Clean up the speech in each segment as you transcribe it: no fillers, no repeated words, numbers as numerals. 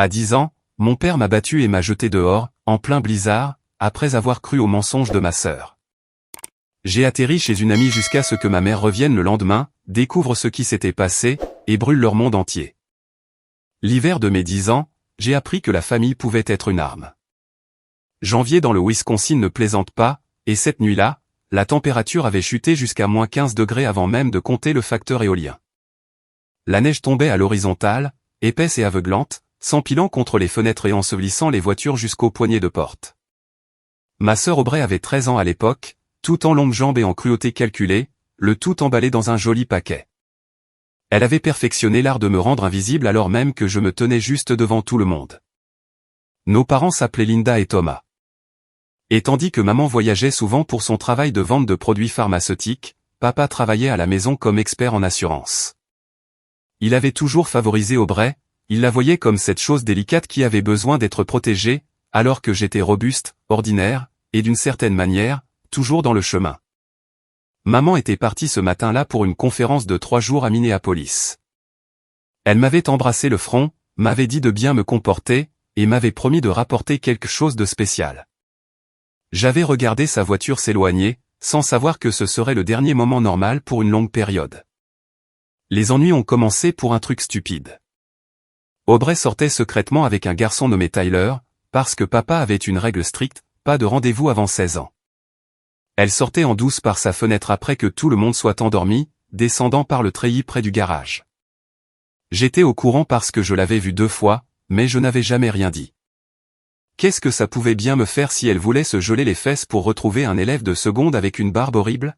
À 10 ans, mon père m'a battu et m'a jeté dehors, en plein blizzard, après avoir cru au mensonge de ma sœur. J'ai atterri chez une amie jusqu'à ce que ma mère revienne le lendemain, découvre ce qui s'était passé, et brûle leur monde entier. L'hiver de mes 10 ans, j'ai appris que la famille pouvait être une arme. Janvier dans le Wisconsin ne plaisante pas, et cette nuit-là, la température avait chuté jusqu'à moins 15 degrés avant même de compter le facteur éolien. La neige tombait à l'horizontale, épaisse et aveuglante, s'empilant contre les fenêtres et ensevelissant les voitures jusqu'aux poignées de porte. Ma sœur Aubrey avait 13 ans à l'époque, tout en longues jambes et en cruauté calculée, le tout emballé dans un joli paquet. Elle avait perfectionné l'art de me rendre invisible alors même que je me tenais juste devant tout le monde. Nos parents s'appelaient Linda et Thomas. Et tandis que maman voyageait souvent pour son travail de vente de produits pharmaceutiques, papa travaillait à la maison comme expert en assurance. Il avait toujours favorisé Aubrey, il la voyait comme cette chose délicate qui avait besoin d'être protégée, alors que j'étais robuste, ordinaire, et d'une certaine manière, toujours dans le chemin. Maman était partie ce matin-là pour une conférence de 3 jours à Minneapolis. Elle m'avait embrassé le front, m'avait dit de bien me comporter, et m'avait promis de rapporter quelque chose de spécial. J'avais regardé sa voiture s'éloigner, sans savoir que ce serait le dernier moment normal pour une longue période. Les ennuis ont commencé pour un truc stupide. Aubrey sortait secrètement avec un garçon nommé Tyler, parce que papa avait une règle stricte, pas de rendez-vous avant 16 ans. Elle sortait en douce par sa fenêtre après que tout le monde soit endormi, descendant par le treillis près du garage. J'étais au courant parce que je l'avais vue 2 fois, mais je n'avais jamais rien dit. Qu'est-ce que ça pouvait bien me faire si elle voulait se geler les fesses pour retrouver un élève de seconde avec une barbe horrible?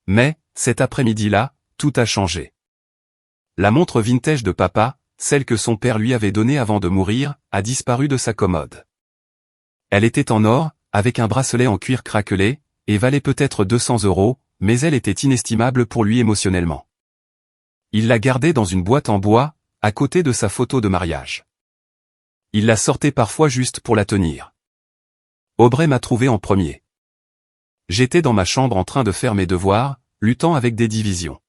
Mais, cet après-midi-là, tout a changé. La montre vintage de papa, celle que son père lui avait donnée avant de mourir, a disparu de sa commode. Elle était en or, avec un bracelet en cuir craquelé, et valait peut-être 200 €, mais elle était inestimable pour lui émotionnellement. Il la gardait dans une boîte en bois, à côté de sa photo de mariage. Il la sortait parfois juste pour la tenir. Aubrey m'a trouvé en premier. J'étais dans ma chambre en train de faire mes devoirs, luttant avec des divisions.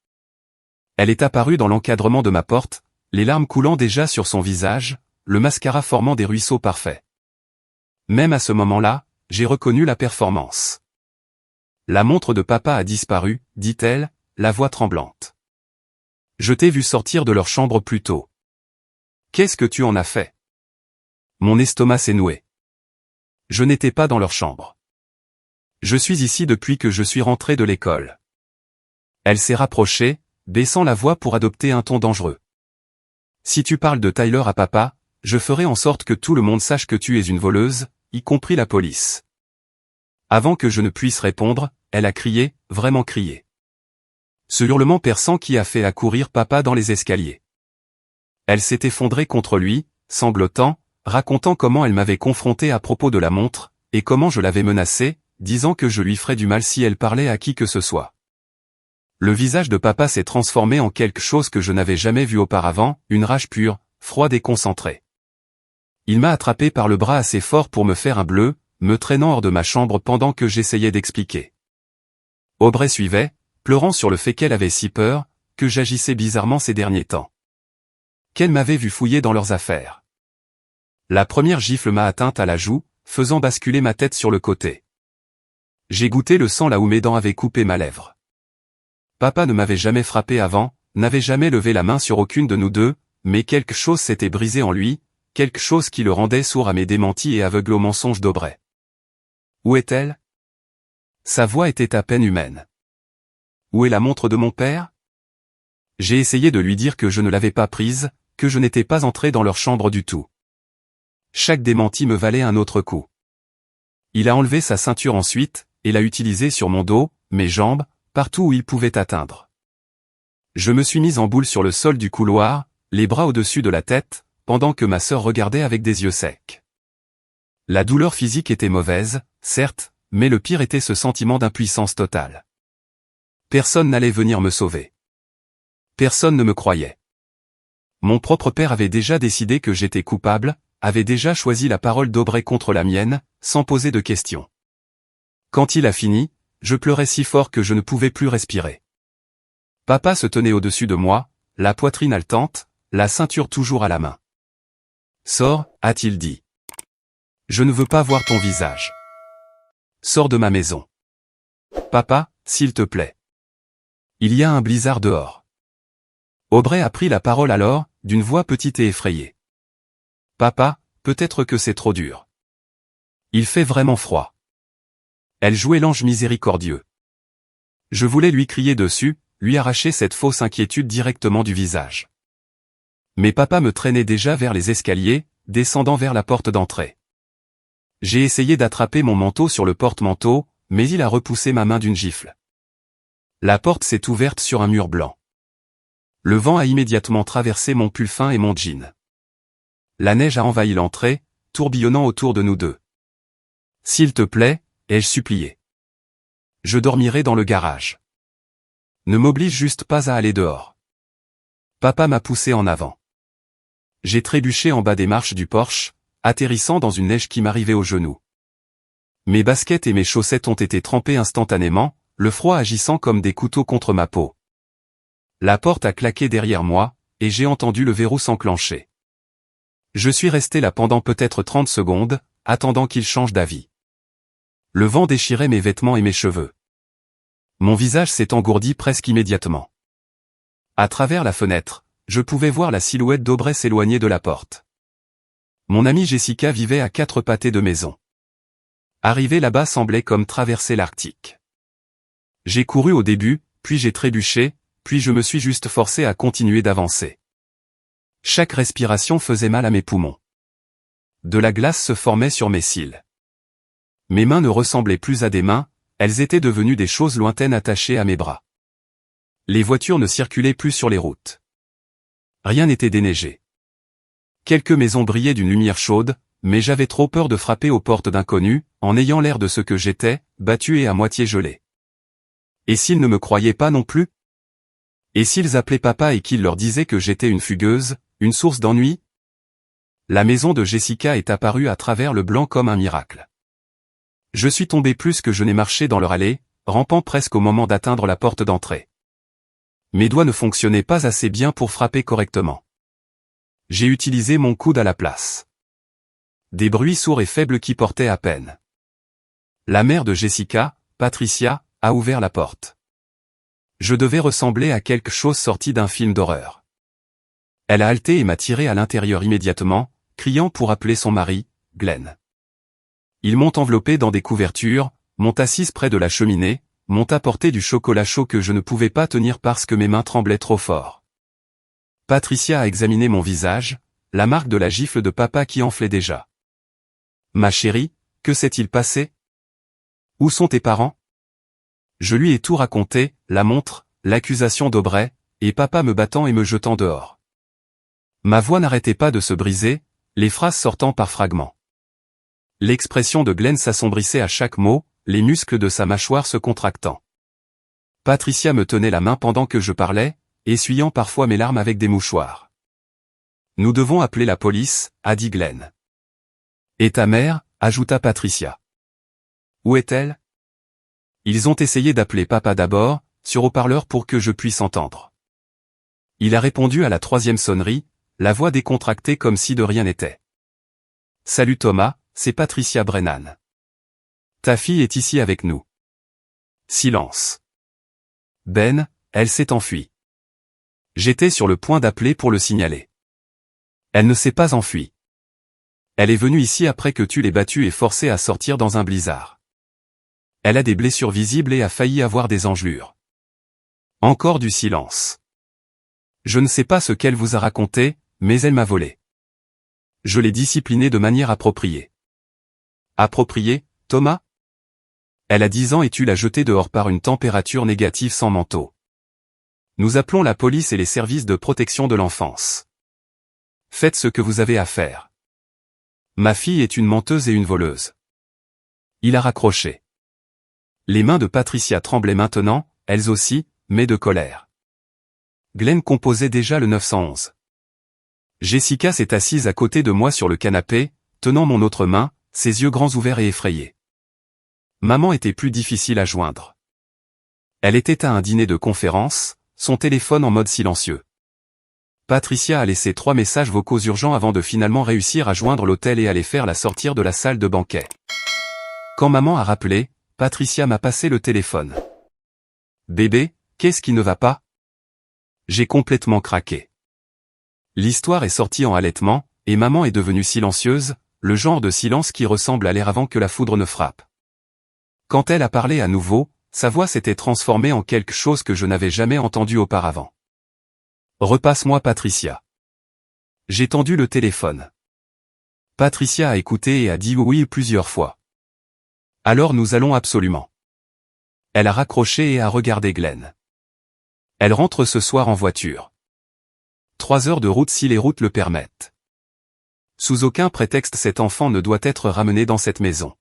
Elle est apparue dans l'encadrement de ma porte, les larmes coulant déjà sur son visage, le mascara formant des ruisseaux parfaits. Même à ce moment-là, j'ai reconnu la performance. La montre de papa a disparu, dit-elle, la voix tremblante. Je t'ai vu sortir de leur chambre plus tôt. Qu'est-ce que tu en as fait? Mon estomac s'est noué. Je n'étais pas dans leur chambre. Je suis ici depuis que je suis rentré de l'école. Elle s'est rapprochée, baissant la voix pour adopter un ton dangereux. Si tu parles de Tyler à papa, je ferai en sorte que tout le monde sache que tu es une voleuse, y compris la police. Avant que je ne puisse répondre, elle a crié, vraiment crié. Ce hurlement perçant qui a fait accourir papa dans les escaliers. Elle s'est effondrée contre lui, sanglotant, racontant comment elle m'avait confronté à propos de la montre, et comment je l'avais menacée, disant que je lui ferais du mal si elle parlait à qui que ce soit. Le visage de papa s'est transformé en quelque chose que je n'avais jamais vu auparavant, une rage pure, froide et concentrée. Il m'a attrapé par le bras assez fort pour me faire un bleu, me traînant hors de ma chambre pendant que j'essayais d'expliquer. Aubrey suivait, pleurant sur le fait qu'elle avait si peur, que j'agissais bizarrement ces derniers temps. Qu'elle m'avait vu fouiller dans leurs affaires. La première gifle m'a atteinte à la joue, faisant basculer ma tête sur le côté. J'ai goûté le sang là où mes dents avaient coupé ma lèvre. Papa ne m'avait jamais frappé avant, n'avait jamais levé la main sur aucune de nous deux, mais quelque chose s'était brisé en lui, quelque chose qui le rendait sourd à mes démentis et aveugle aux mensonges d'Aubrey. Où est-elle? Sa voix était à peine humaine. Où est la montre de mon père? J'ai essayé de lui dire que je ne l'avais pas prise, que je n'étais pas entré dans leur chambre du tout. Chaque démenti me valait un autre coup. Il a enlevé sa ceinture ensuite, et l'a utilisée sur mon dos, mes jambes, partout où il pouvait atteindre. Je me suis mise en boule sur le sol du couloir, les bras au-dessus de la tête, pendant que ma sœur regardait avec des yeux secs. La douleur physique était mauvaise, certes, mais le pire était ce sentiment d'impuissance totale. Personne n'allait venir me sauver. Personne ne me croyait. Mon propre père avait déjà décidé que j'étais coupable, avait déjà choisi la parole d'Aubrey contre la mienne, sans poser de questions. Quand il a fini, je pleurais si fort que je ne pouvais plus respirer. Papa se tenait au-dessus de moi, la poitrine haletante, la ceinture toujours à la main. Sors, a-t-il dit. Je ne veux pas voir ton visage. Sors de ma maison. Papa, s'il te plaît. Il y a un blizzard dehors. Aubrey a pris la parole alors, d'une voix petite et effrayée. Papa, peut-être que c'est trop dur. Il fait vraiment froid. Elle jouait l'ange miséricordieux. Je voulais lui crier dessus, lui arracher cette fausse inquiétude directement du visage. Mais papa me traînait déjà vers les escaliers, descendant vers la porte d'entrée. J'ai essayé d'attraper mon manteau sur le porte-manteau, mais il a repoussé ma main d'une gifle. La porte s'est ouverte sur un mur blanc. Le vent a immédiatement traversé mon pull fin et mon jean. La neige a envahi l'entrée, tourbillonnant autour de nous deux. S'il te plaît, ai-je supplié. Je dormirai dans le garage. Ne m'oblige juste pas à aller dehors. Papa m'a poussé en avant. J'ai trébuché en bas des marches du Porsche, atterrissant dans une neige qui m'arrivait aux genoux. Mes baskets et mes chaussettes ont été trempées instantanément, le froid agissant comme des couteaux contre ma peau. La porte a claqué derrière moi, et j'ai entendu le verrou s'enclencher. Je suis resté là pendant peut-être 30 secondes, attendant qu'il change d'avis. Le vent déchirait mes vêtements et mes cheveux. Mon visage s'est engourdi presque immédiatement. À travers la fenêtre, je pouvais voir la silhouette d'Aubrey s'éloigner de la porte. Mon amie Jessica vivait à 4 pâtés de maison. Arriver là-bas semblait comme traverser l'Arctique. J'ai couru au début, puis j'ai trébuché, puis je me suis juste forcé à continuer d'avancer. Chaque respiration faisait mal à mes poumons. De la glace se formait sur mes cils. Mes mains ne ressemblaient plus à des mains, elles étaient devenues des choses lointaines attachées à mes bras. Les voitures ne circulaient plus sur les routes. Rien n'était déneigé. Quelques maisons brillaient d'une lumière chaude, mais j'avais trop peur de frapper aux portes d'inconnus, en ayant l'air de ce que j'étais, battu et à moitié gelé. Et s'ils ne me croyaient pas non plus? Et s'ils appelaient papa et qu'ils leur disaient que j'étais une fugueuse, une source d'ennui? La maison de Jessica est apparue à travers le blanc comme un miracle. Je suis tombé plus que je n'ai marché dans leur allée, rampant presque au moment d'atteindre la porte d'entrée. Mes doigts ne fonctionnaient pas assez bien pour frapper correctement. J'ai utilisé mon coude à la place. Des bruits sourds et faibles qui portaient à peine. La mère de Jessica, Patricia, a ouvert la porte. Je devais ressembler à quelque chose sorti d'un film d'horreur. Elle a halté et m'a tiré à l'intérieur immédiatement, criant pour appeler son mari, Glenn. Ils m'ont enveloppé dans des couvertures, m'ont assise près de la cheminée, m'ont apporté du chocolat chaud que je ne pouvais pas tenir parce que mes mains tremblaient trop fort. Patricia a examiné mon visage, la marque de la gifle de papa qui enflait déjà. Ma chérie, que s'est-il passé? Où sont tes parents? Je lui ai tout raconté, la montre, l'accusation d'Aubrey, et papa me battant et me jetant dehors. Ma voix n'arrêtait pas de se briser, les phrases sortant par fragments. L'expression de Glenn s'assombrissait à chaque mot, les muscles de sa mâchoire se contractant. Patricia me tenait la main pendant que je parlais, essuyant parfois mes larmes avec des mouchoirs. Nous devons appeler la police, a dit Glenn. Et ta mère, ajouta Patricia. Où est-elle? Ils ont essayé d'appeler papa d'abord, sur haut-parleur pour que je puisse entendre. Il a répondu à la 3e sonnerie, la voix décontractée comme si de rien n'était. Salut Thomas, c'est Patricia Brennan. Ta fille est ici avec nous. Silence. Ben, elle s'est enfuie. J'étais sur le point d'appeler pour le signaler. Elle ne s'est pas enfuie. Elle est venue ici après que tu l'aies battue et forcée à sortir dans un blizzard. Elle a des blessures visibles et a failli avoir des engelures. Encore du silence. Je ne sais pas ce qu'elle vous a raconté, mais elle m'a volé. Je l'ai disciplinée de manière appropriée. Appropriée, Thomas? Elle a 10 ans et tu l'as jetée dehors par une température négative sans manteau. Nous appelons la police et les services de protection de l'enfance. Faites ce que vous avez à faire. Ma fille est une menteuse et une voleuse. Il a raccroché. Les mains de Patricia tremblaient maintenant, elles aussi, mais de colère. Glenn composait déjà le 911. Jessica s'est assise à côté de moi sur le canapé, tenant mon autre main, ses yeux grands ouverts et effrayés. Maman était plus difficile à joindre. Elle était à un dîner de conférence, son téléphone en mode silencieux. Patricia a laissé 3 messages vocaux urgents avant de finalement réussir à joindre l'hôtel et à les faire la sortir de la salle de banquet. Quand maman a rappelé, Patricia m'a passé le téléphone. Bébé, qu'est-ce qui ne va pas? J'ai complètement craqué. L'histoire est sortie en halètement, et maman est devenue silencieuse, le genre de silence qui ressemble à l'air avant que la foudre ne frappe. Quand elle a parlé à nouveau, sa voix s'était transformée en quelque chose que je n'avais jamais entendu auparavant. Repasse-moi Patricia. J'ai tendu le téléphone. Patricia a écouté et a dit oui plusieurs fois. Alors nous allons absolument. Elle a raccroché et a regardé Glenn. Elle rentre ce soir en voiture. 3 heures de route si les routes le permettent. Sous aucun prétexte cet enfant ne doit être ramené dans cette maison.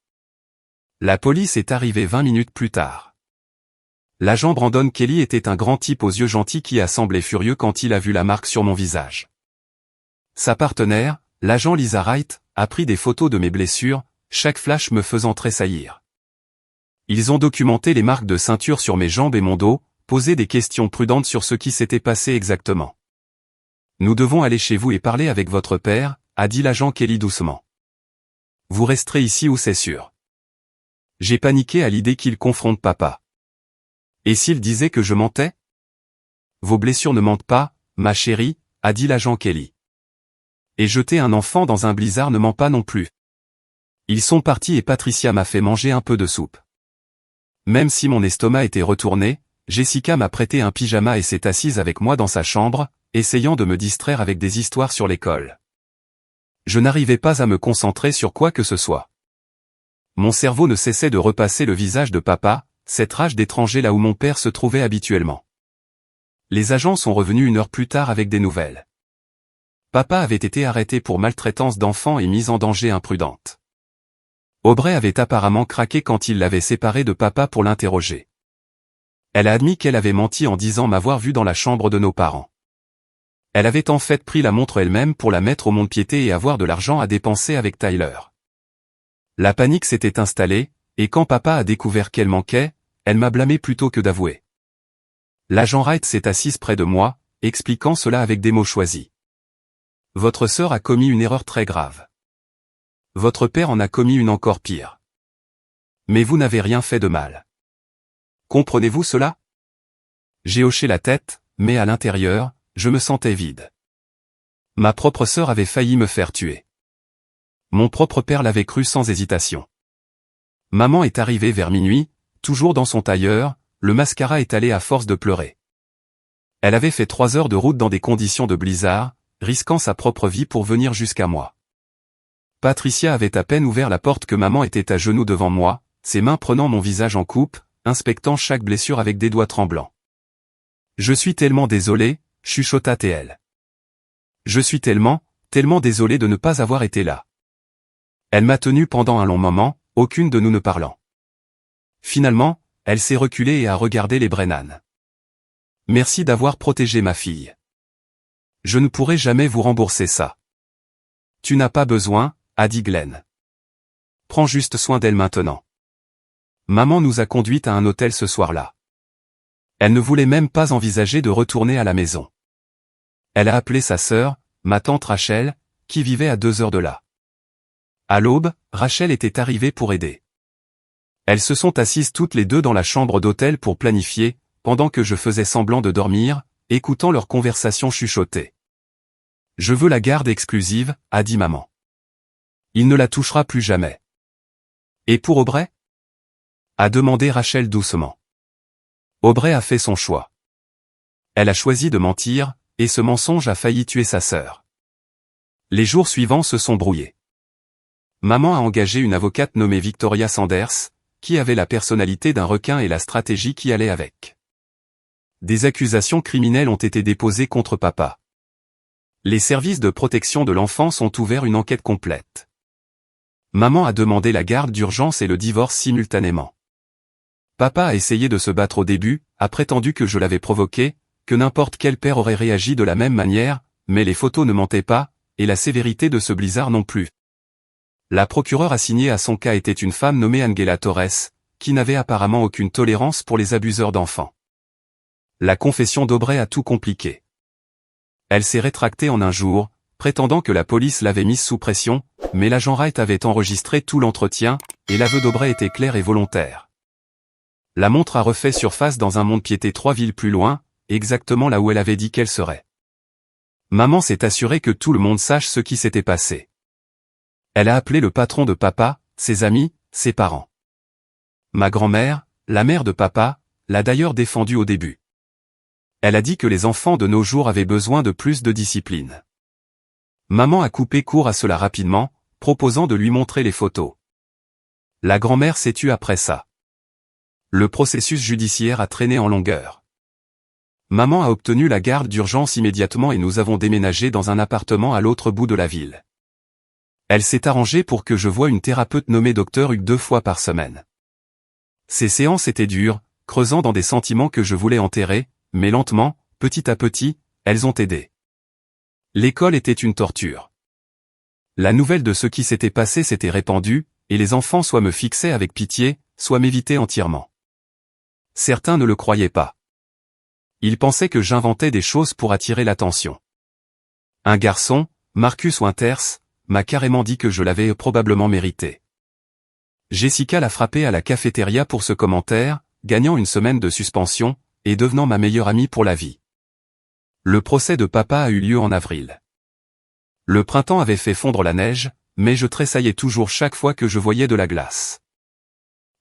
La police est arrivée 20 minutes plus tard. L'agent Brandon Kelly était un grand type aux yeux gentils qui a semblé furieux quand il a vu la marque sur mon visage. Sa partenaire, l'agent Lisa Wright, a pris des photos de mes blessures, chaque flash me faisant tressaillir. Ils ont documenté les marques de ceinture sur mes jambes et mon dos, posé des questions prudentes sur ce qui s'était passé exactement. Nous devons aller chez vous et parler avec votre père, a dit l'agent Kelly doucement. Vous resterez ici ou c'est sûr. J'ai paniqué à l'idée qu'il confronte papa. Et s'il disait que je mentais? Vos blessures ne mentent pas, ma chérie, a dit l'agent Kelly. Et jeter un enfant dans un blizzard ne ment pas non plus. Ils sont partis et Patricia m'a fait manger un peu de soupe. Même si mon estomac était retourné, Jessica m'a prêté un pyjama et s'est assise avec moi dans sa chambre, essayant de me distraire avec des histoires sur l'école. Je n'arrivais pas à me concentrer sur quoi que ce soit. Mon cerveau ne cessait de repasser le visage de papa, cette rage d'étranger là où mon père se trouvait habituellement. Les agents sont revenus 1 heure plus tard avec des nouvelles. Papa avait été arrêté pour maltraitance d'enfants et mise en danger imprudente. Aubrey avait apparemment craqué quand il l'avait séparé de papa pour l'interroger. Elle a admis qu'elle avait menti en disant m'avoir vu dans la chambre de nos parents. Elle avait en fait pris la montre elle-même pour la mettre au mont-de-piété et avoir de l'argent à dépenser avec Tyler. La panique s'était installée, et quand papa a découvert qu'elle manquait, elle m'a blâmé plutôt que d'avouer. L'agent Wright s'est assise près de moi, expliquant cela avec des mots choisis. Votre sœur a commis une erreur très grave. Votre père en a commis une encore pire. Mais vous n'avez rien fait de mal. Comprenez-vous cela? J'ai hoché la tête, mais à l'intérieur, je me sentais vide. Ma propre sœur avait failli me faire tuer. Mon propre père l'avait cru sans hésitation. Maman est arrivée vers minuit, toujours dans son tailleur, le mascara étalé à force de pleurer. Elle avait fait 3 heures de route dans des conditions de blizzard, risquant sa propre vie pour venir jusqu'à moi. Patricia avait à peine ouvert la porte que maman était à genoux devant moi, ses mains prenant mon visage en coupe, inspectant chaque blessure avec des doigts tremblants. Je suis tellement désolé, chuchota-t-elle. Je suis tellement désolé de ne pas avoir été là. Elle m'a tenu pendant un long moment, aucune de nous ne parlant. Finalement, elle s'est reculée et a regardé les Brennan. Merci d'avoir protégé ma fille. Je ne pourrai jamais vous rembourser ça. Tu n'as pas besoin, a dit Glenn. Prends juste soin d'elle maintenant. Maman nous a conduites à un hôtel ce soir-là. Elle ne voulait même pas envisager de retourner à la maison. Elle a appelé sa sœur, ma tante Rachel, qui vivait à 2 heures de là. À l'aube, Rachel était arrivée pour aider. Elles se sont assises toutes les deux dans la chambre d'hôtel pour planifier, pendant que je faisais semblant de dormir, écoutant leur conversation chuchotée. Je veux la garde exclusive, a dit maman. Il ne la touchera plus jamais. Et pour Aubrey? A demandé Rachel doucement. Aubrey a fait son choix. Elle a choisi de mentir, et ce mensonge a failli tuer sa sœur. Les jours suivants se sont brouillés. Maman a engagé une avocate nommée Victoria Sanders, qui avait la personnalité d'un requin et la stratégie qui allait avec. Des accusations criminelles ont été déposées contre papa. Les services de protection de l'enfance ont ouvert une enquête complète. Maman a demandé la garde d'urgence et le divorce simultanément. Papa a essayé de se battre au début, a prétendu que je l'avais provoqué, que n'importe quel père aurait réagi de la même manière, mais les photos ne mentaient pas, et la sévérité de ce blizzard non plus. La procureure assignée à son cas était une femme nommée Angela Torres, qui n'avait apparemment aucune tolérance pour les abuseurs d'enfants. La confession d'Aubrey a tout compliqué. Elle s'est rétractée en un jour, prétendant que la police l'avait mise sous pression, mais l'agent Wright avait enregistré tout l'entretien, et l'aveu d'Aubrey était clair et volontaire. La montre a refait surface dans un mont-de-piété 3 villes plus loin, exactement là où elle avait dit qu'elle serait. Maman s'est assurée que tout le monde sache ce qui s'était passé. Elle a appelé le patron de papa, ses amis, ses parents. Ma grand-mère, la mère de papa, l'a d'ailleurs défendu au début. Elle a dit que les enfants de nos jours avaient besoin de plus de discipline. Maman a coupé court à cela rapidement, proposant de lui montrer les photos. La grand-mère s'est tue après ça. Le processus judiciaire a traîné en longueur. Maman a obtenu la garde d'urgence immédiatement et nous avons déménagé dans un appartement à l'autre bout de la ville. Elle s'est arrangée pour que je voie une thérapeute nommée Dr Hugues 2 fois par semaine. Ces séances étaient dures, creusant dans des sentiments que je voulais enterrer, mais lentement, petit à petit, elles ont aidé. L'école était une torture. La nouvelle de ce qui s'était passé s'était répandue, et les enfants soit me fixaient avec pitié, soit m'évitaient entièrement. Certains ne le croyaient pas. Ils pensaient que j'inventais des choses pour attirer l'attention. Un garçon, Marcus Winters, m'a carrément dit que je l'avais probablement mérité. Jessica l'a frappé à la cafétéria pour ce commentaire, gagnant une semaine de suspension, et devenant ma meilleure amie pour la vie. Le procès de papa a eu lieu en avril. Le printemps avait fait fondre la neige, mais je tressaillais toujours chaque fois que je voyais de la glace.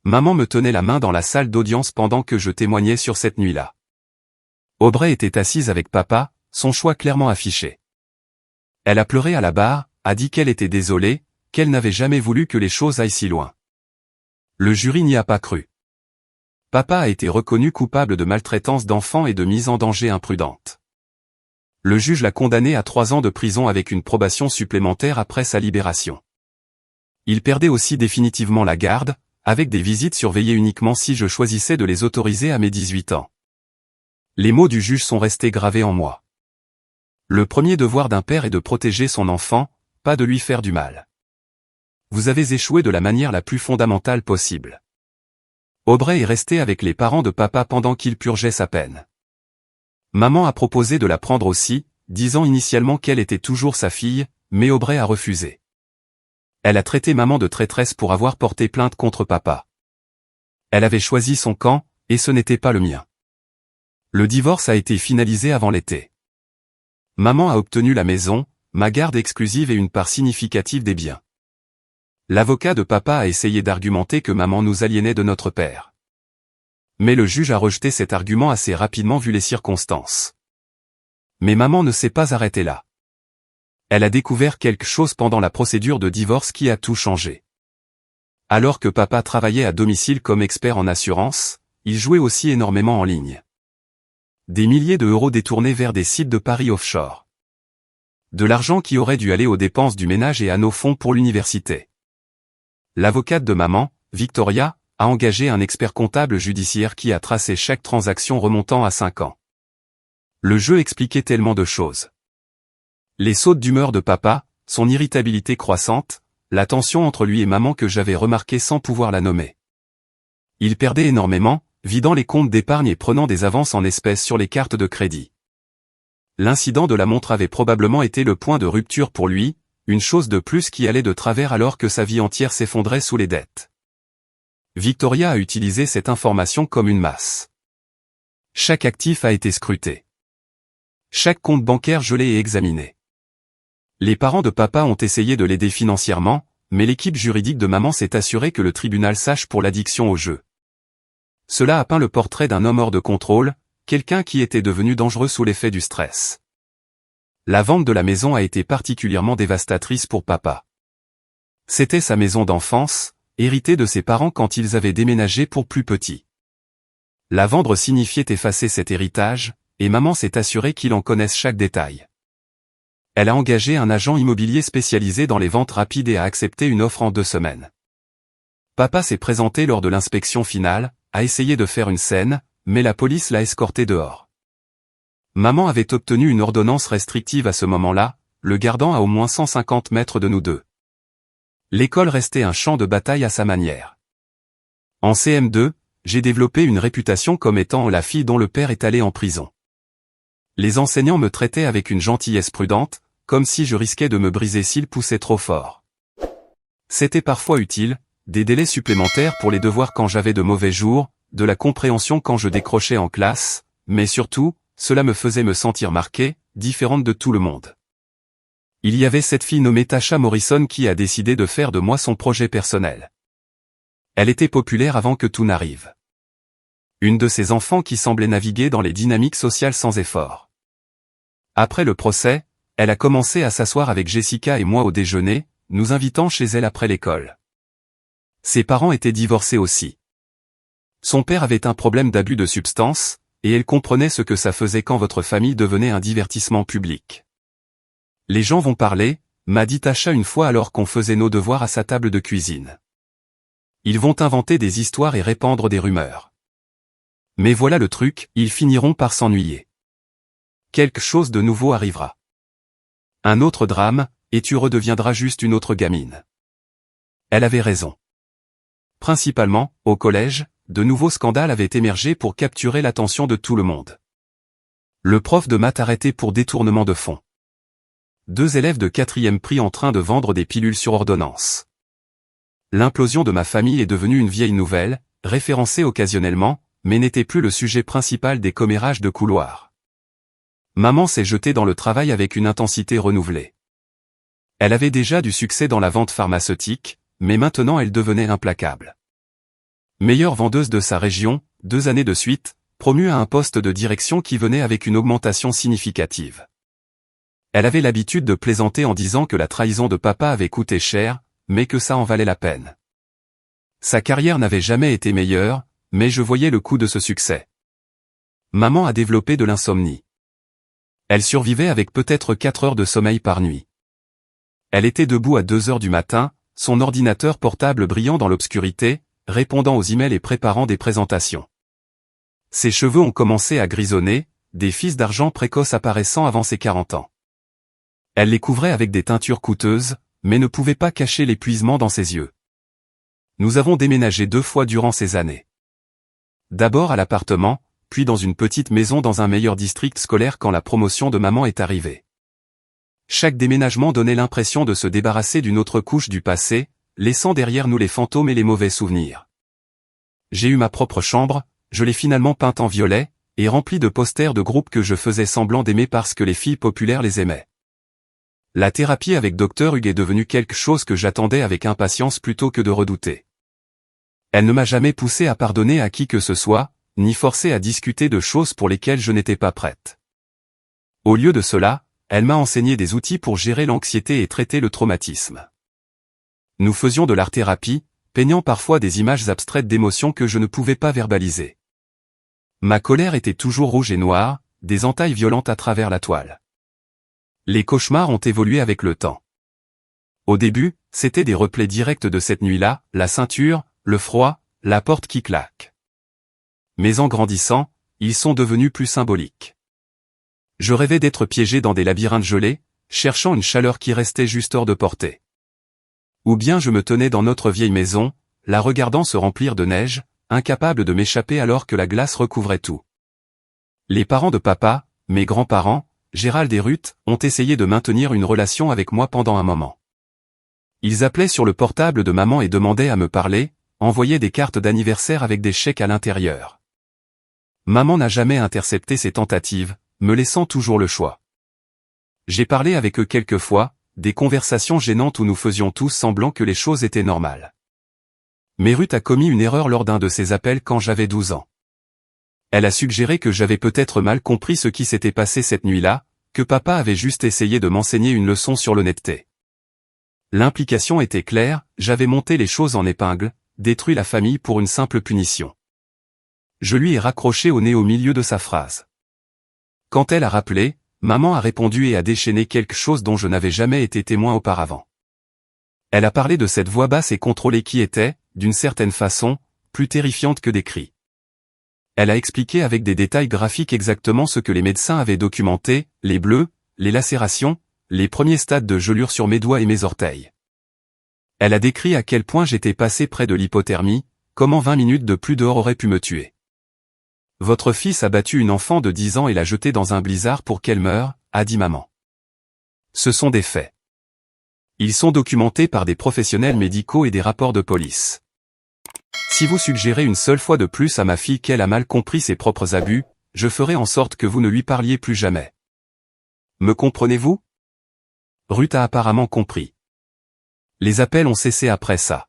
Maman me tenait la main dans la salle d'audience pendant que je témoignais sur cette nuit-là. Aubrey était assise avec papa, son choix clairement affiché. Elle a pleuré à la barre, a dit qu'elle était désolée, qu'elle n'avait jamais voulu que les choses aillent si loin. Le jury n'y a pas cru. Papa a été reconnu coupable de maltraitance d'enfants et de mise en danger imprudente. Le juge l'a condamné à 3 ans de prison avec une probation supplémentaire après sa libération. Il perdait aussi définitivement la garde, avec des visites surveillées uniquement si je choisissais de les autoriser à mes 18 ans. Les mots du juge sont restés gravés en moi. Le premier devoir d'un père est de protéger son enfant, pas de lui faire du mal. Vous avez échoué de la manière la plus fondamentale possible. Aubrey est resté avec les parents de papa pendant qu'il purgeait sa peine. Maman a proposé de la prendre aussi, disant initialement qu'elle était toujours sa fille, mais Aubrey a refusé. Elle a traité maman de traîtresse pour avoir porté plainte contre papa. Elle avait choisi son camp, et ce n'était pas le mien. Le divorce a été finalisé avant l'été. Maman a obtenu la maison, ma garde exclusive et une part significative des biens. L'avocat de papa a essayé d'argumenter que maman nous aliénait de notre père. Mais le juge a rejeté cet argument assez rapidement vu les circonstances. Mais maman ne s'est pas arrêtée là. Elle a découvert quelque chose pendant la procédure de divorce qui a tout changé. Alors que papa travaillait à domicile comme expert en assurance, il jouait aussi énormément en ligne. Des milliers d'euros détournés vers des sites de paris offshore. De l'argent qui aurait dû aller aux dépenses du ménage et à nos fonds pour l'université. L'avocate de maman, Victoria, a engagé un expert comptable judiciaire qui a tracé chaque transaction remontant à 5 ans. Le jeu expliquait tellement de choses. Les sautes d'humeur de papa, son irritabilité croissante, la tension entre lui et maman que j'avais remarquée sans pouvoir la nommer. Il perdait énormément, vidant les comptes d'épargne et prenant des avances en espèces sur les cartes de crédit. L'incident de la montre avait probablement été le point de rupture pour lui, une chose de plus qui allait de travers alors que sa vie entière s'effondrait sous les dettes. Victoria a utilisé cette information comme une masse. Chaque actif a été scruté. Chaque compte bancaire gelé et examiné. Les parents de papa ont essayé de l'aider financièrement, mais l'équipe juridique de maman s'est assurée que le tribunal sache pour l'addiction au jeu. Cela a peint le portrait d'un homme hors de contrôle, quelqu'un qui était devenu dangereux sous l'effet du stress. La vente de la maison a été particulièrement dévastatrice pour papa. C'était sa maison d'enfance, héritée de ses parents quand ils avaient déménagé pour plus petit. La vendre signifiait effacer cet héritage, et maman s'est assurée qu'il en connaisse chaque détail. Elle a engagé un agent immobilier spécialisé dans les ventes rapides et a accepté une offre en 2 semaines. Papa s'est présenté lors de l'inspection finale, a essayé de faire une scène, mais la police l'a escorté dehors. Maman avait obtenu une ordonnance restrictive à ce moment-là, le gardant à au moins 150 mètres de nous deux. L'école restait un champ de bataille à sa manière. En CM2, j'ai développé une réputation comme étant la fille dont le père est allé en prison. Les enseignants me traitaient avec une gentillesse prudente, comme si je risquais de me briser s'ils poussaient trop fort. C'était parfois utile, des délais supplémentaires pour les devoirs quand j'avais de mauvais jours, de la compréhension quand je décrochais en classe, mais surtout, cela me faisait me sentir marqué, différente de tout le monde. Il y avait cette fille nommée Tasha Morrison qui a décidé de faire de moi son projet personnel. Elle était populaire avant que tout n'arrive. Une de ces enfants qui semblait naviguer dans les dynamiques sociales sans effort. Après le procès, elle a commencé à s'asseoir avec Jessica et moi au déjeuner, nous invitant chez elle après l'école. Ses parents étaient divorcés aussi. Son père avait un problème d'abus de substances, et elle comprenait ce que ça faisait quand votre famille devenait un divertissement public. Les gens vont parler, m'a dit Tasha une fois alors qu'on faisait nos devoirs à sa table de cuisine. Ils vont inventer des histoires et répandre des rumeurs. Mais voilà le truc, ils finiront par s'ennuyer. Quelque chose de nouveau arrivera. Un autre drame, et tu redeviendras juste une autre gamine. Elle avait raison. Principalement, au collège, de nouveaux scandales avaient émergé pour capturer l'attention de tout le monde. Le prof de maths arrêté pour détournement de fonds. 2 élèves de 4e pris en train de vendre des pilules sur ordonnance. L'implosion de ma famille est devenue une vieille nouvelle, référencée occasionnellement, mais n'était plus le sujet principal des commérages de couloir. Maman s'est jetée dans le travail avec une intensité renouvelée. Elle avait déjà du succès dans la vente pharmaceutique, mais maintenant elle devenait implacable. Meilleure vendeuse de sa région, 2 années de suite, promue à un poste de direction qui venait avec une augmentation significative. Elle avait l'habitude de plaisanter en disant que la trahison de papa avait coûté cher, mais que ça en valait la peine. Sa carrière n'avait jamais été meilleure, mais je voyais le coût de ce succès. Maman a développé de l'insomnie. Elle survivait avec peut-être 4 heures de sommeil par nuit. Elle était debout à 2 heures du matin, son ordinateur portable brillant dans l'obscurité, répondant aux emails et préparant des présentations. Ses cheveux ont commencé à grisonner, des fils d'argent précoces apparaissant avant ses 40 ans. Elle les couvrait avec des teintures coûteuses, mais ne pouvait pas cacher l'épuisement dans ses yeux. Nous avons déménagé 2 fois durant ces années. D'abord à l'appartement, puis dans une petite maison dans un meilleur district scolaire quand la promotion de maman est arrivée. Chaque déménagement donnait l'impression de se débarrasser d'une autre couche du passé, laissant derrière nous les fantômes et les mauvais souvenirs. J'ai eu ma propre chambre, je l'ai finalement peinte en violet, et remplie de posters de groupes que je faisais semblant d'aimer parce que les filles populaires les aimaient. La thérapie avec Dr Hugh est devenue quelque chose que j'attendais avec impatience plutôt que de redouter. Elle ne m'a jamais poussé à pardonner à qui que ce soit, ni forcé à discuter de choses pour lesquelles je n'étais pas prête. Au lieu de cela, elle m'a enseigné des outils pour gérer l'anxiété et traiter le traumatisme. Nous faisions de l'art-thérapie, peignant parfois des images abstraites d'émotions que je ne pouvais pas verbaliser. Ma colère était toujours rouge et noire, des entailles violentes à travers la toile. Les cauchemars ont évolué avec le temps. Au début, c'était des replays directs de cette nuit-là, la ceinture, le froid, la porte qui claque. Mais en grandissant, ils sont devenus plus symboliques. Je rêvais d'être piégé dans des labyrinthes gelés, cherchant une chaleur qui restait juste hors de portée. Ou bien je me tenais dans notre vieille maison, la regardant se remplir de neige, incapable de m'échapper alors que la glace recouvrait tout. Les parents de papa, mes grands-parents, Gérald et Ruth, ont essayé de maintenir une relation avec moi pendant un moment. Ils appelaient sur le portable de maman et demandaient à me parler, envoyaient des cartes d'anniversaire avec des chèques à l'intérieur. Maman n'a jamais intercepté ces tentatives, me laissant toujours le choix. J'ai parlé avec eux quelques fois, des conversations gênantes où nous faisions tous semblant que les choses étaient normales. Mais Ruth a commis une erreur lors d'un de ces appels quand j'avais 12 ans. Elle a suggéré que j'avais peut-être mal compris ce qui s'était passé cette nuit-là, que papa avait juste essayé de m'enseigner une leçon sur l'honnêteté. L'implication était claire, j'avais monté les choses en épingle, détruit la famille pour une simple punition. Je lui ai raccroché au nez au milieu de sa phrase. Quand elle a rappelé, maman a répondu et a déchaîné quelque chose dont je n'avais jamais été témoin auparavant. Elle a parlé de cette voix basse et contrôlée qui était, d'une certaine façon, plus terrifiante que des cris. Elle a expliqué avec des détails graphiques exactement ce que les médecins avaient documenté, les bleus, les lacérations, les premiers stades de gelure sur mes doigts et mes orteils. Elle a décrit à quel point j'étais passé près de l'hypothermie, comment 20 minutes de plus dehors auraient pu me tuer. Votre fils a battu une enfant de 10 ans et l'a jetée dans un blizzard pour qu'elle meure, a dit maman. Ce sont des faits. Ils sont documentés par des professionnels médicaux et des rapports de police. Si vous suggérez une seule fois de plus à ma fille qu'elle a mal compris ses propres abus, je ferai en sorte que vous ne lui parliez plus jamais. Me comprenez-vous? Ruth a apparemment compris. Les appels ont cessé après ça.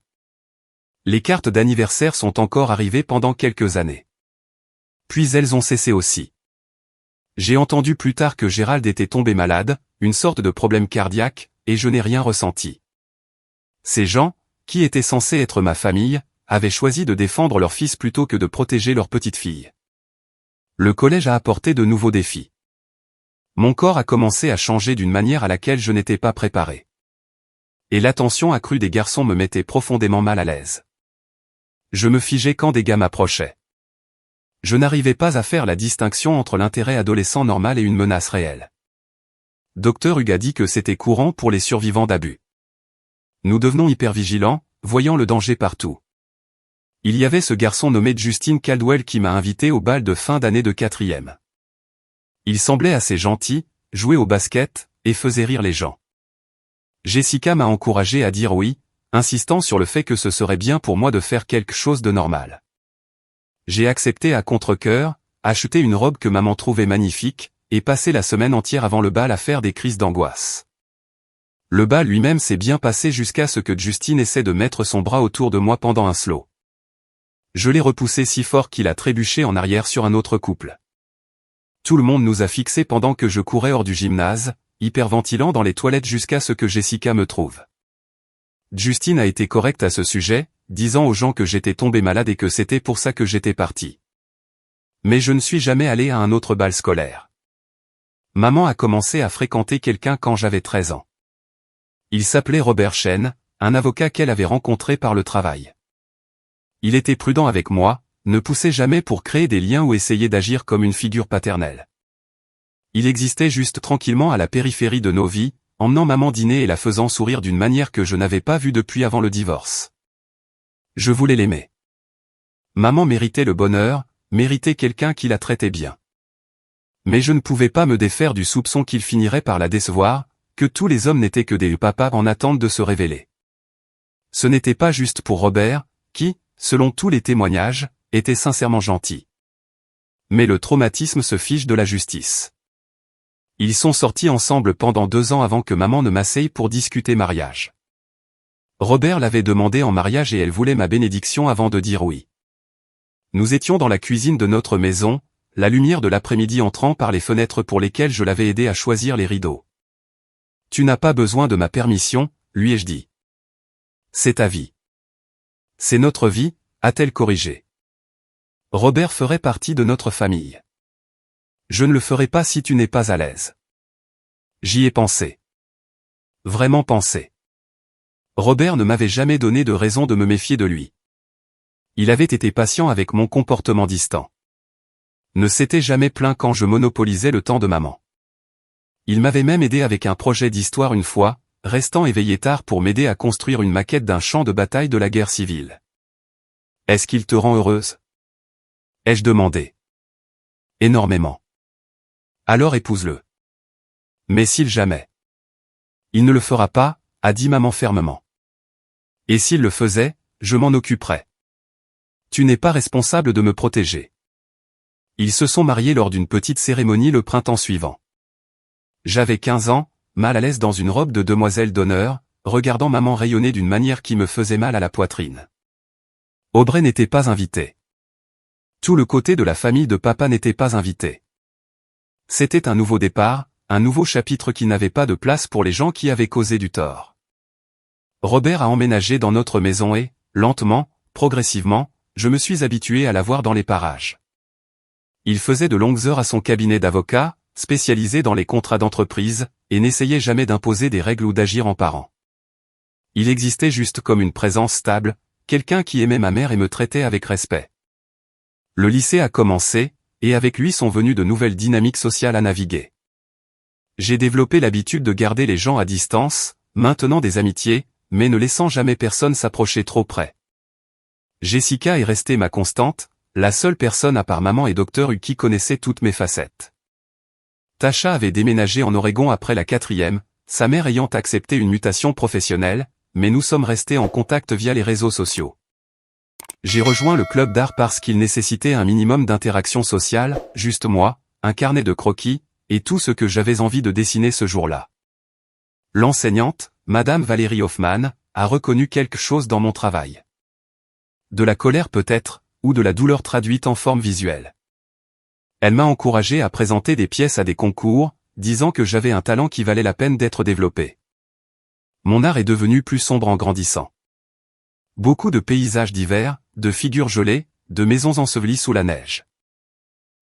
Les cartes d'anniversaire sont encore arrivées pendant quelques années. Puis elles ont cessé aussi. J'ai entendu plus tard que Gérald était tombé malade, une sorte de problème cardiaque, et je n'ai rien ressenti. Ces gens, qui étaient censés être ma famille, avaient choisi de défendre leur fils plutôt que de protéger leur petite fille. Le collège a apporté de nouveaux défis. Mon corps a commencé à changer d'une manière à laquelle je n'étais pas préparé. Et l'attention accrue des garçons me mettait profondément mal à l'aise. Je me figeais quand des gars m'approchaient. Je n'arrivais pas à faire la distinction entre l'intérêt adolescent normal et une menace réelle. Dr Hug a dit que c'était courant pour les survivants d'abus. Nous devenons hyper vigilants, voyant le danger partout. Il y avait ce garçon nommé Justin Caldwell qui m'a invité au bal de fin d'année de 4e. Il semblait assez gentil, jouait au basket, et faisait rire les gens. Jessica m'a encouragé à dire oui, insistant sur le fait que ce serait bien pour moi de faire quelque chose de normal. J'ai accepté à contre-cœur, acheté une robe que maman trouvait magnifique, et passé la semaine entière avant le bal à faire des crises d'angoisse. Le bal lui-même s'est bien passé jusqu'à ce que Justin essaie de mettre son bras autour de moi pendant un slow. Je l'ai repoussé si fort qu'il a trébuché en arrière sur un autre couple. Tout le monde nous a fixés pendant que je courais hors du gymnase, hyperventilant dans les toilettes jusqu'à ce que Jessica me trouve. Justin a été correct à ce sujet, disant aux gens que j'étais tombé malade et que c'était pour ça que j'étais parti. Mais je ne suis jamais allé à un autre bal scolaire. Maman a commencé à fréquenter quelqu'un quand j'avais 13 ans. Il s'appelait Robert Chen, un avocat qu'elle avait rencontré par le travail. Il était prudent avec moi, ne poussait jamais pour créer des liens ou essayer d'agir comme une figure paternelle. Il existait juste tranquillement à la périphérie de nos vies, emmenant maman dîner et la faisant sourire d'une manière que je n'avais pas vue depuis avant le divorce. Je voulais l'aimer. Maman méritait le bonheur, méritait quelqu'un qui la traitait bien. Mais je ne pouvais pas me défaire du soupçon qu'il finirait par la décevoir, que tous les hommes n'étaient que des papas en attente de se révéler. Ce n'était pas juste pour Robert, qui, selon tous les témoignages, était sincèrement gentil. Mais le traumatisme se fiche de la justice. Ils sont sortis ensemble pendant 2 ans avant que maman ne m'asseye pour discuter mariage. Robert l'avait demandé en mariage et elle voulait ma bénédiction avant de dire oui. Nous étions dans la cuisine de notre maison, la lumière de l'après-midi entrant par les fenêtres pour lesquelles je l'avais aidé à choisir les rideaux. « Tu n'as pas besoin de ma permission, lui ai-je dit. C'est ta vie. C'est notre vie, a-t-elle corrigé. Robert ferait partie de notre famille. Je ne le ferai pas si tu n'es pas à l'aise. J'y ai pensé. Vraiment pensé. Robert ne m'avait jamais donné de raison de me méfier de lui. Il avait été patient avec mon comportement distant. Ne s'était jamais plaint quand je monopolisais le temps de maman. Il m'avait même aidé avec un projet d'histoire une fois, restant éveillé tard pour m'aider à construire une maquette d'un champ de bataille de la guerre civile. Est-ce qu'il te rend heureuse? Ai-je demandé. Énormément. Alors épouse-le. Mais s'il jamais. Il ne le fera pas, a dit maman fermement. Et s'il le faisait, je m'en occuperais. Tu n'es pas responsable de me protéger. Ils se sont mariés lors d'une petite cérémonie le printemps suivant. J'avais 15 ans, mal à l'aise dans une robe de demoiselle d'honneur, regardant maman rayonner d'une manière qui me faisait mal à la poitrine. Aubrey n'était pas invité. Tout le côté de la famille de papa n'était pas invité. C'était un nouveau départ, un nouveau chapitre qui n'avait pas de place pour les gens qui avaient causé du tort. Robert a emménagé dans notre maison et, lentement, progressivement, je me suis habitué à la voir dans les parages. Il faisait de longues heures à son cabinet d'avocat, spécialisé dans les contrats d'entreprise, et n'essayait jamais d'imposer des règles ou d'agir en parent. Il existait juste comme une présence stable, quelqu'un qui aimait ma mère et me traitait avec respect. Le lycée a commencé, et avec lui sont venues de nouvelles dynamiques sociales à naviguer. J'ai développé l'habitude de garder les gens à distance, maintenant des amitiés, mais ne laissant jamais personne s'approcher trop près. Jessica est restée ma constante, la seule personne à part maman et Dr. U qui connaissait toutes mes facettes. Tasha avait déménagé en Oregon après la 4e, sa mère ayant accepté une mutation professionnelle, mais nous sommes restés en contact via les réseaux sociaux. J'ai rejoint le club d'art parce qu'il nécessitait un minimum d'interaction sociale, juste moi, un carnet de croquis, et tout ce que j'avais envie de dessiner ce jour-là. L'enseignante, Madame Valérie Hoffman, a reconnu quelque chose dans mon travail. De la colère peut-être, ou de la douleur traduite en forme visuelle. Elle m'a encouragé à présenter des pièces à des concours, disant que j'avais un talent qui valait la peine d'être développé. Mon art est devenu plus sombre en grandissant. Beaucoup de paysages d'hiver, de figures gelées, de maisons ensevelies sous la neige.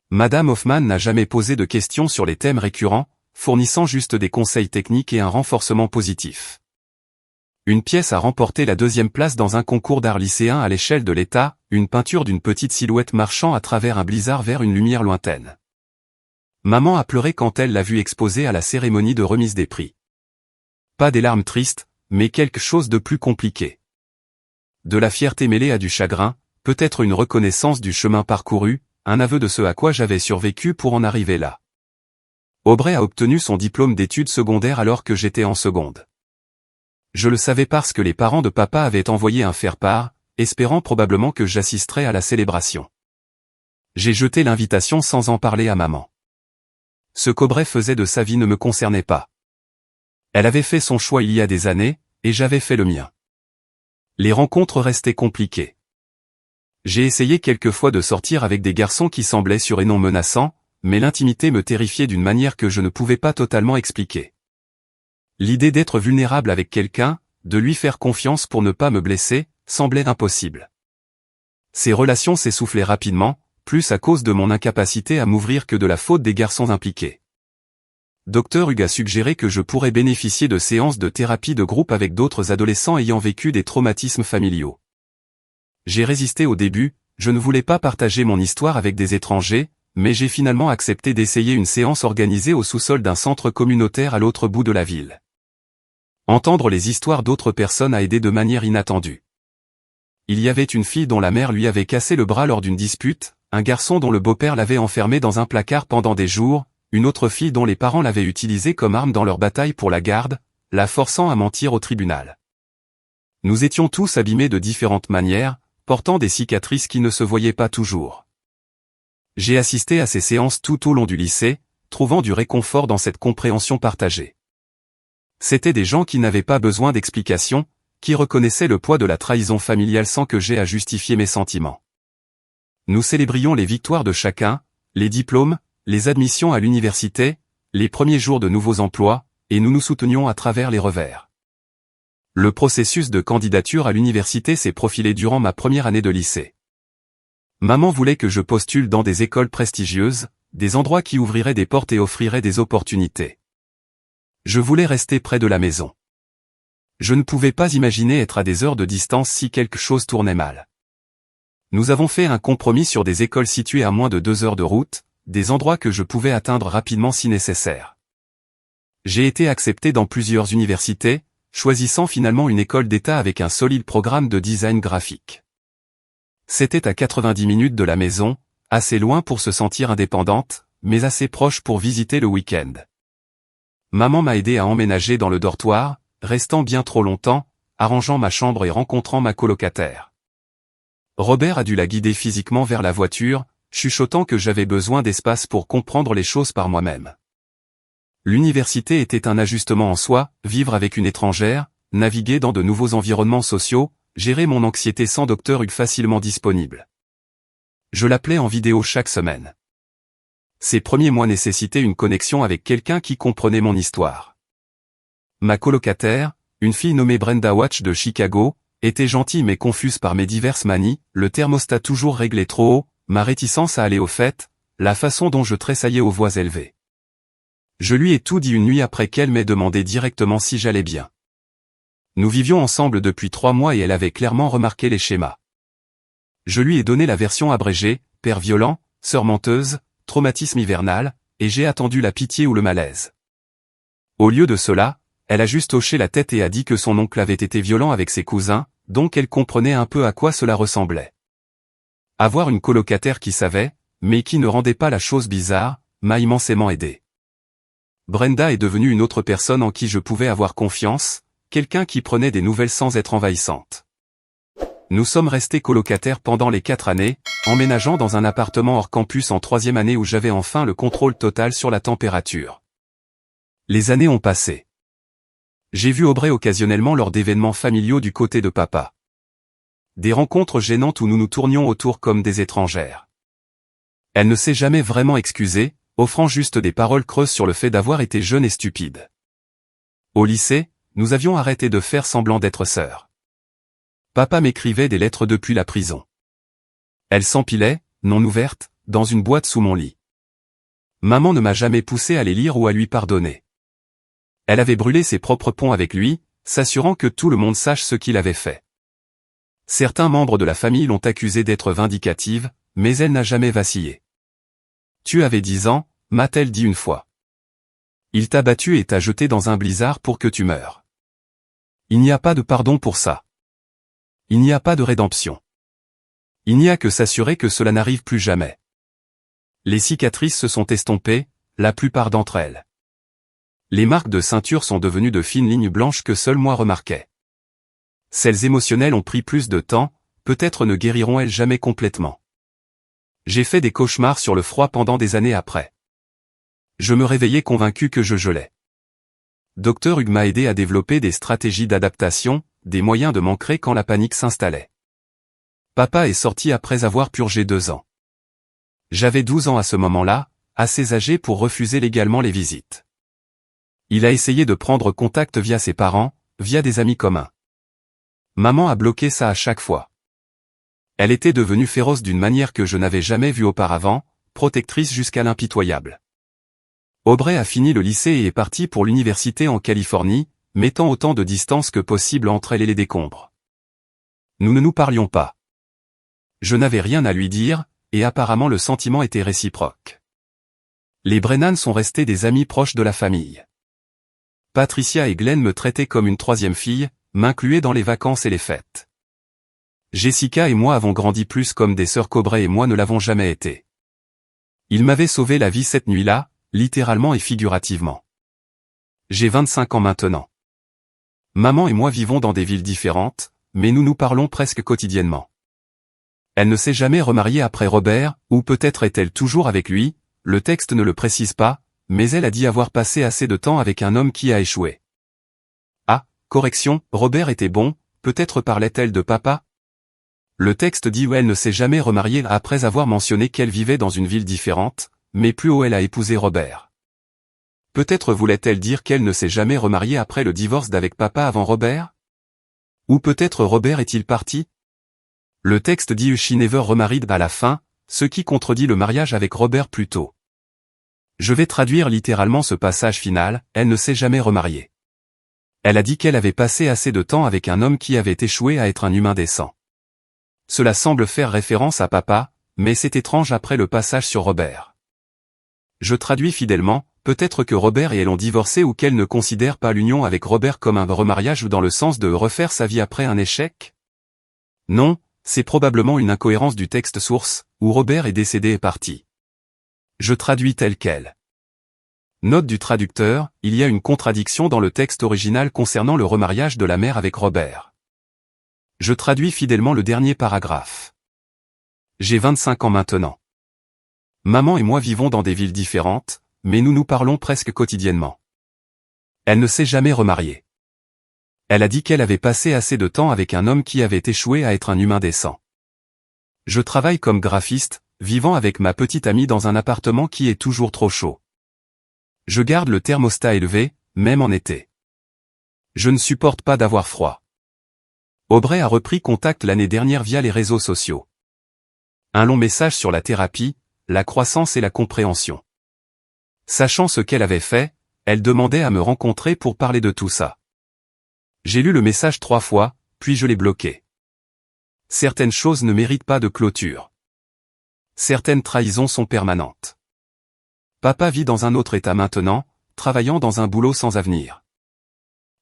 Madame Hoffman n'a jamais posé de questions sur les thèmes récurrents, fournissant juste des conseils techniques et un renforcement positif. Une pièce a remporté la 2e place dans un concours d'art lycéen à l'échelle de l'État, une peinture d'une petite silhouette marchant à travers un blizzard vers une lumière lointaine. Maman a pleuré quand elle l'a vue exposée à la cérémonie de remise des prix. Pas des larmes tristes, mais quelque chose de plus compliqué. De la fierté mêlée à du chagrin, peut-être une reconnaissance du chemin parcouru, un aveu de ce à quoi j'avais survécu pour en arriver là. Aubrey a obtenu son diplôme d'études secondaires alors que j'étais en seconde. Je le savais parce que les parents de papa avaient envoyé un faire-part, espérant probablement que j'assisterais à la célébration. J'ai jeté l'invitation sans en parler à maman. Ce qu'Aubrey faisait de sa vie ne me concernait pas. Elle avait fait son choix il y a des années, et j'avais fait le mien. Les rencontres restaient compliquées. J'ai essayé quelquefois de sortir avec des garçons qui semblaient sûrs et non menaçants, mais l'intimité me terrifiait d'une manière que je ne pouvais pas totalement expliquer. L'idée d'être vulnérable avec quelqu'un, de lui faire confiance pour ne pas me blesser, semblait impossible. Ces relations s'essoufflaient rapidement, plus à cause de mon incapacité à m'ouvrir que de la faute des garçons impliqués. Dr. Hug a suggéré que je pourrais bénéficier de séances de thérapie de groupe avec d'autres adolescents ayant vécu des traumatismes familiaux. J'ai résisté au début, je ne voulais pas partager mon histoire avec des étrangers, mais j'ai finalement accepté d'essayer une séance organisée au sous-sol d'un centre communautaire à l'autre bout de la ville. Entendre les histoires d'autres personnes a aidé de manière inattendue. Il y avait une fille dont la mère lui avait cassé le bras lors d'une dispute, un garçon dont le beau-père l'avait enfermé dans un placard pendant des jours, une autre fille dont les parents l'avaient utilisée comme arme dans leur bataille pour la garde, la forçant à mentir au tribunal. Nous étions tous abîmés de différentes manières, portant des cicatrices qui ne se voyaient pas toujours. J'ai assisté à ces séances tout au long du lycée, trouvant du réconfort dans cette compréhension partagée. C'étaient des gens qui n'avaient pas besoin d'explications, qui reconnaissaient le poids de la trahison familiale sans que j'aie à justifier mes sentiments. Nous célébrions les victoires de chacun, les diplômes, les admissions à l'université, les premiers jours de nouveaux emplois, et nous nous soutenions à travers les revers. Le processus de candidature à l'université s'est profilé durant ma première année de lycée. Maman voulait que je postule dans des écoles prestigieuses, des endroits qui ouvriraient des portes et offriraient des opportunités. Je voulais rester près de la maison. Je ne pouvais pas imaginer être à des heures de distance si quelque chose tournait mal. Nous avons fait un compromis sur des écoles situées à moins de 2 heures de route, des endroits que je pouvais atteindre rapidement si nécessaire. J'ai été accepté dans plusieurs universités, choisissant finalement une école d'État avec un solide programme de design graphique. C'était à 90 minutes de la maison, assez loin pour se sentir indépendante, mais assez proche pour visiter le week-end. Maman m'a aidé à emménager dans le dortoir, restant bien trop longtemps, arrangeant ma chambre et rencontrant ma colocataire. Robert a dû la guider physiquement vers la voiture, chuchotant que j'avais besoin d'espace pour comprendre les choses par moi-même. L'université était un ajustement en soi, vivre avec une étrangère, naviguer dans de nouveaux environnements sociaux, gérer mon anxiété sans Dr. Hug facilement disponible. Je l'appelais en vidéo chaque semaine. Ces premiers mois nécessitaient une connexion avec quelqu'un qui comprenait mon histoire. Ma colocataire, une fille nommée Brenda Watch de Chicago, était gentille mais confuse par mes diverses manies, le thermostat toujours réglé trop haut, ma réticence à aller aux fêtes, la façon dont je tressaillais aux voix élevées. Je lui ai tout dit une nuit après qu'elle m'ait demandé directement si j'allais bien. Nous vivions ensemble depuis 3 mois et elle avait clairement remarqué les schémas. Je lui ai donné la version abrégée, père violent, sœur menteuse, traumatisme hivernal, et j'ai attendu la pitié ou le malaise. Au lieu de cela, elle a juste hoché la tête et a dit que son oncle avait été violent avec ses cousins, donc elle comprenait un peu à quoi cela ressemblait. Avoir une colocataire qui savait, mais qui ne rendait pas la chose bizarre, m'a immensément aidé. Brenda est devenue une autre personne en qui je pouvais avoir confiance, quelqu'un qui prenait des nouvelles sans être envahissante. Nous sommes restés colocataires pendant les 4 années, emménageant dans un appartement hors campus en 3e année où j'avais enfin le contrôle total sur la température. Les années ont passé. J'ai vu Aubrey occasionnellement lors d'événements familiaux du côté de papa. Des rencontres gênantes où nous nous tournions autour comme des étrangères. Elle ne s'est jamais vraiment excusée, offrant juste des paroles creuses sur le fait d'avoir été jeune et stupide. Au lycée, nous avions arrêté de faire semblant d'être sœurs. Papa m'écrivait des lettres depuis la prison. Elles s'empilaient, non ouvertes, dans une boîte sous mon lit. Maman ne m'a jamais poussé à les lire ou à lui pardonner. Elle avait brûlé ses propres ponts avec lui, s'assurant que tout le monde sache ce qu'il avait fait. Certains membres de la famille l'ont accusée d'être vindicative, mais elle n'a jamais vacillé. Tu avais 10 ans, m'a-t-elle dit une fois. Il t'a battu et t'a jeté dans un blizzard pour que tu meures. Il n'y a pas de pardon pour ça. Il n'y a pas de rédemption. Il n'y a que s'assurer que cela n'arrive plus jamais. Les cicatrices se sont estompées, la plupart d'entre elles. Les marques de ceinture sont devenues de fines lignes blanches que seul moi remarquais. Celles émotionnelles ont pris plus de temps, peut-être ne guériront-elles jamais complètement. J'ai fait des cauchemars sur le froid pendant des années après. Je me réveillais convaincu que je gelais. Dr Hugh m'a aidé à développer des stratégies d'adaptation, des moyens de m'ancrer quand la panique s'installait. Papa est sorti après avoir purgé 2 ans. J'avais 12 ans à ce moment-là, assez âgé pour refuser légalement les visites. Il a essayé de prendre contact via ses parents, via des amis communs. Maman a bloqué ça à chaque fois. Elle était devenue féroce d'une manière que je n'avais jamais vue auparavant, protectrice jusqu'à l'impitoyable. Aubrey a fini le lycée et est parti pour l'université en Californie, mettant autant de distance que possible entre elle et les décombres. Nous ne nous parlions pas. Je n'avais rien à lui dire, et apparemment le sentiment était réciproque. Les Brennan sont restés des amis proches de la famille. Patricia et Glenn me traitaient comme une 3e fille, m'incluaient dans les vacances et les fêtes. Jessica et moi avons grandi plus comme des sœurs qu'Aubrey et moi ne l'avons jamais été. Il m'avait sauvé la vie cette nuit-là, littéralement et figurativement. J'ai 25 ans maintenant. Maman et moi vivons dans des villes différentes, mais nous nous parlons presque quotidiennement. Elle ne s'est jamais remariée après Robert, ou peut-être est-elle toujours avec lui, le texte ne le précise pas, mais elle a dit avoir passé assez de temps avec un homme qui a échoué. Ah, correction, Robert était bon, peut-être parlait-elle de papa? Le texte dit où elle ne s'est jamais remariée après avoir mentionné qu'elle vivait dans une ville différente, mais plus haut elle a épousé Robert. Peut-être voulait-elle dire qu'elle ne s'est jamais remariée après le divorce d'avec papa avant Robert? Ou peut-être Robert est-il parti? Le texte dit she never remarried à la fin, ce qui contredit le mariage avec Robert plus tôt. Je vais traduire littéralement ce passage final, elle ne s'est jamais remariée. Elle a dit qu'elle avait passé assez de temps avec un homme qui avait échoué à être un humain décent. Cela semble faire référence à papa, mais c'est étrange après le passage sur Robert. Je traduis fidèlement, peut-être que Robert et elle ont divorcé ou qu'elle ne considère pas l'union avec Robert comme un remariage dans le sens de refaire sa vie après un échec? Non, c'est probablement une incohérence du texte source, où Robert est décédé et parti. Je traduis tel quel. Note du traducteur, il y a une contradiction dans le texte original concernant le remariage de la mère avec Robert. Je traduis fidèlement le dernier paragraphe. J'ai 25 ans maintenant. Maman et moi vivons dans des villes différentes, mais nous nous parlons presque quotidiennement. Elle ne s'est jamais remariée. Elle a dit qu'elle avait passé assez de temps avec un homme qui avait échoué à être un humain décent. Je travaille comme graphiste, vivant avec ma petite amie dans un appartement qui est toujours trop chaud. Je garde le thermostat élevé, même en été. Je ne supporte pas d'avoir froid. Aubrey a repris contact l'année dernière via les réseaux sociaux. Un long message sur la thérapie, la croissance et la compréhension. Sachant ce qu'elle avait fait, elle demandait à me rencontrer pour parler de tout ça. J'ai lu le message 3 fois, puis je l'ai bloqué. Certaines choses ne méritent pas de clôture. Certaines trahisons sont permanentes. Papa vit dans un autre état maintenant, travaillant dans un boulot sans avenir.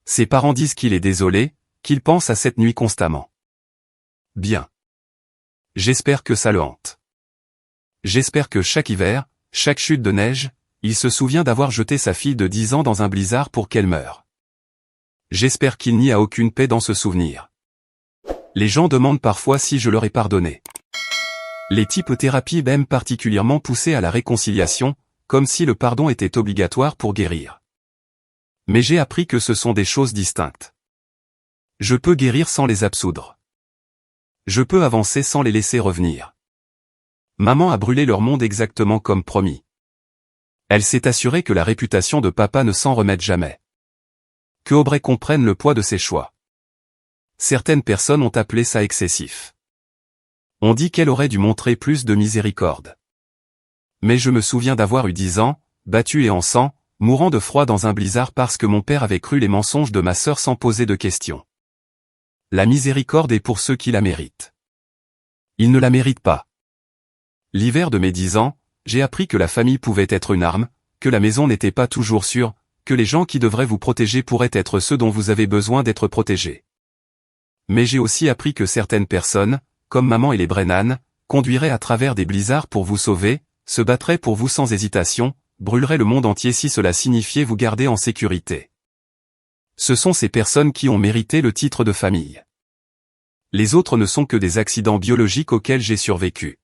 Ses parents disent qu'il est désolé, qu'il pense à cette nuit constamment. Bien. J'espère que ça le hante. J'espère que chaque hiver, chaque chute de neige, il se souvient d'avoir jeté sa fille de 10 ans dans un blizzard pour qu'elle meure. J'espère qu'il n'y a aucune paix dans ce souvenir. Les gens demandent parfois si je leur ai pardonné. Les typothérapies m'aiment particulièrement pousser à la réconciliation, comme si le pardon était obligatoire pour guérir. Mais j'ai appris que ce sont des choses distinctes. Je peux guérir sans les absoudre. Je peux avancer sans les laisser revenir. Maman a brûlé leur monde exactement comme promis. Elle s'est assurée que la réputation de papa ne s'en remette jamais. Que Aubrey comprenne le poids de ses choix. Certaines personnes ont appelé ça excessif. On dit qu'elle aurait dû montrer plus de miséricorde. Mais je me souviens d'avoir eu 10 ans, battu et en sang, mourant de froid dans un blizzard parce que mon père avait cru les mensonges de ma sœur sans poser de questions. La miséricorde est pour ceux qui la méritent. Ils ne la méritent pas. L'hiver de mes 10 ans, j'ai appris que la famille pouvait être une arme, que la maison n'était pas toujours sûre, que les gens qui devraient vous protéger pourraient être ceux dont vous avez besoin d'être protégés. Mais j'ai aussi appris que certaines personnes, comme maman et les Brennan, conduiraient à travers des blizzards pour vous sauver, se battraient pour vous sans hésitation, brûleraient le monde entier si cela signifiait vous garder en sécurité. Ce sont ces personnes qui ont mérité le titre de famille. Les autres ne sont que des accidents biologiques auxquels j'ai survécu.